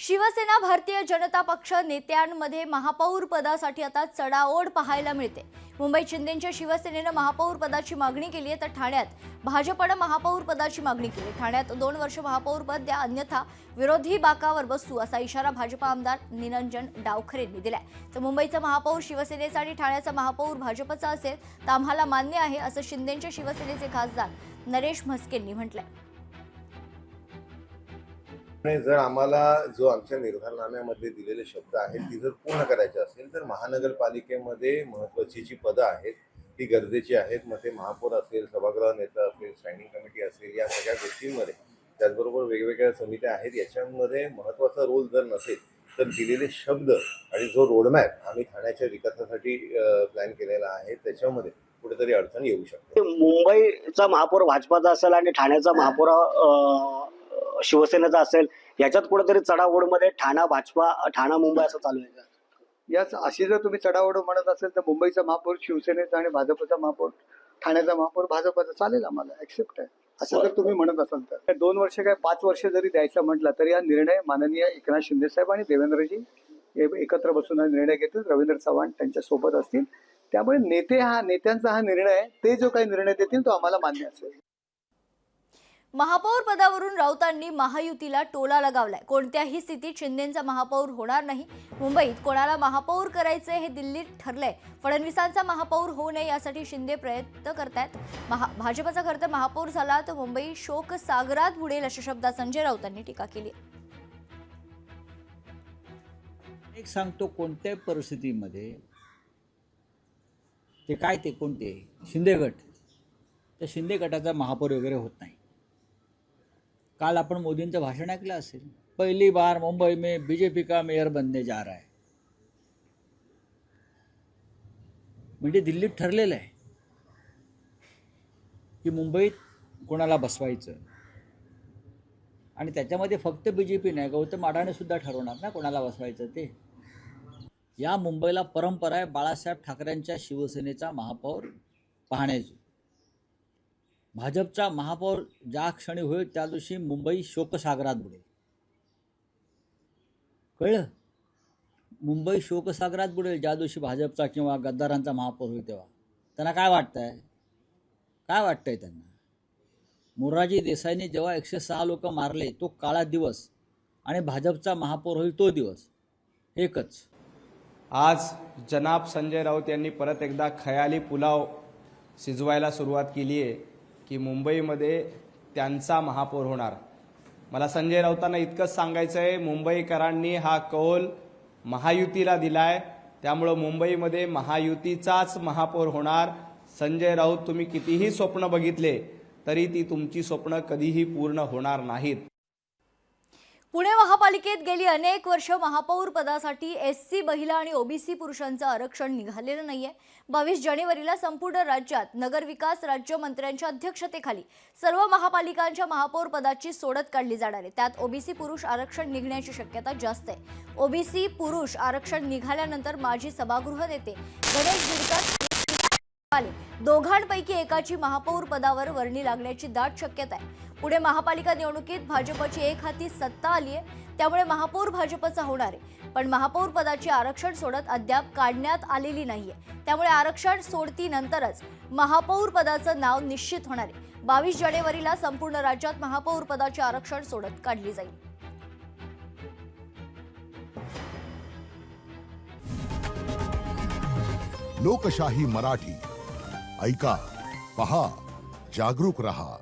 शिवसेना भारतीय जनता पक्ष नेत्यांमध्ये महापौर पदासाठी आता चढाओढ पाहायला मिळते। मुंबईत शिंदेंच्या शिवसेनेने महापौर पदाची मागणी केली आहे, तर ठाण्यात भाजपने महापौर पदाची मागणी केली। ठाण्यात 2 वर्ष महापौर पद द्या, अन्यथा विरोधी बाकावर बसू असा इशारा भाजप आमदार निरंजन डावखरे यांनी दिलाय। तर मुंबईचा महापौर शिवसेनेचा आणि ठाण्याचा महापौर भाजपचा असेल तर आम्हाला मान्य आहे असं शिंदेंच्या शिवसेनेचे खासदार नरेश म्हस्केंनी म्हटलंय। जर आम्हाला जो आमच्या निर्धारनाम्यामध्ये दिलेले शब्द आहेत ती जर पूर्ण करायचे असेल तर महानगरपालिकेमध्ये महत्त्वाची जी पदं आहेत ती गरजेची आहेत। मग ते महापौर असेल, सभागृह नेता असेल, स्टँडिंग कमिटी असेल, या सगळ्या गोष्टींमध्ये त्याचबरोबर वेगवेगळ्या समित्या आहेत, याच्यामध्ये महत्त्वाचा रोल जर नसेल तर दिलेले शब्द आणि जो रोडमॅप आम्ही ठाण्याच्या विकासासाठी प्लॅन केलेला आहे त्याच्यामध्ये कुठेतरी अडचण येऊ शकते। मुंबईचा महापौर भाजपाचा असेल आणि ठाण्याचा महापौर शिवसेनेचा असेल, याच्यात कुठेतरी चढाओढमध्ये ठाणा मुंबई असं चालू आहे का? याच अशी जर तुम्ही चढाओढ म्हणत असेल तर मुंबईचा महापौर शिवसेनेचा आणि भाजपचा महापौर ठाण्याचा महापौर भाजपचा चालेल, आम्हाला ऍक्सेप्ट आहे असं जर तुम्ही म्हणत असाल तर। 2 वर्ष काय 5 वर्ष जरी द्यायचं म्हटलं तरी हा निर्णय माननीय एकनाथ शिंदे साहेब आणि देवेंद्रजी एकत्र बसून हा निर्णय घेतील। रवींद्र चव्हाण त्यांच्या सोबत असतील, त्यामुळे नेत्यांचा हा निर्णय, ते जो काही निर्णय देतील तो आम्हाला मान्य असेल। महापौर पदावरून राऊतांनी महायुतीला टोला लगावलाय। कोणत्याही स्थितीत शिंदेंचा महापौर होणार नाही। मुंबईत कोणाला महापौर करायचे हे दिल्लीत ठरलंय। फडणवीसांचा महापौर होऊ नये यासाठी शिंदे प्रयत्न करतायत। भाजपचा खरं तर महापौर झाला तर मुंबई शोक सागरात बुडेल अशा शब्दात संजय राऊतांनी टीका केली। एक सांगतो, कोणत्याही परिस्थितीमध्ये ते कोणते शिंदे गट, त्या शिंदे गटाचा महापौर वगैरे होत नाही। काल आपण मोदींचं भाषण ऐकलं असेल, पहली बार मुंबई में बीजेपी का मेयर बनने जा रहा है, म्हणजे दिल्लीत ठरलेलं आहे की मुंबईत कोणाला बसवायचं, आणि त्याच्यामध्ये फक्त बीजेपी नाही, गौतम अडाणी सुद्धा ठरवणार ना कोणाला बसवायचं ते। या मुंबईला परंपरा आहे बाळासाहेब ठाकरेंच्या शिवसेनेचा महापौर पाहण्याची। भाजपचा महापौर ज्या क्षणी होईल त्या दिवशी मुंबई शोकसागरात बुडेल, कळलं? मुंबई शोकसागरात बुडेल ज्या दिवशी भाजपचा किंवा गद्दारांचा महापौर होईल तेव्हा। त्यांना काय वाटतंय त्यांना? मोरारजी देसाईंनी जेव्हा 106 लोक मारले तो काळा दिवस, आणि भाजपचा महापौर होईल तो दिवस एकच। आज जनाब संजय राऊत यांनी परत एकदा खयाली पुलाव शिजवायला सुरुवात केली आहे की मुंबईमध्ये त्यांचा महापौर होणार। मला संजय राऊतांना इतकंच सांगायचं आहे, मुंबईकरांनी हा कौल महायुतीला दिलाय, त्यामुळं मुंबईमध्ये महायुतीचाच महापौर होणार। संजय राऊत, तुम्ही कितीही स्वप्न बघितले तरी ती तुमची स्वप्न कधीही पूर्ण होणार नाहीत। पुणे महापालिकेत गेली अनेक वर्ष महापौर पदासाठी एससी महिला आणि ओबीसी पुरुषांचं आरक्षण निघालेलं नाहीये। 22 जानेवारीला संपूर्ण राज्यात नगरविकास राज्यमंत्र्यांच्या अध्यक्षतेखाली सर्व महापालिकांच्या महापौर पदाची सोडत काढली जाणार आहे। त्यात ओबीसी पुरुष आरक्षण निघण्याची शक्यता जास्त आहे। ओबीसी पुरुष आरक्षण निघाल्यानंतर माजी सभागृह नेते गणेश बिडकर दोघांपैकी एकाची महापौर पदावर वर्णी लागण्याची दाट शक्यता आहे। पुणे महापालिका निवडणुकीत भाजपची एक हाती सत्ता आली आहे, त्यामुळे महापौर भाजपचा होणार आहे। पण महापौर पदाची आरक्षण सोडत अद्याप काढण्यात आलेली नाहीये, त्यामुळे आरक्षण सोडतीनंतरच महापौर पदाचं नाव निश्चित होणार आहे। 22 जानेवारीला संपूर्ण राज्यात महापौर पदाची आरक्षण सोडत काढली जाईल। लोकशाही मराठी ऐका, पहा, जागरूक रहा।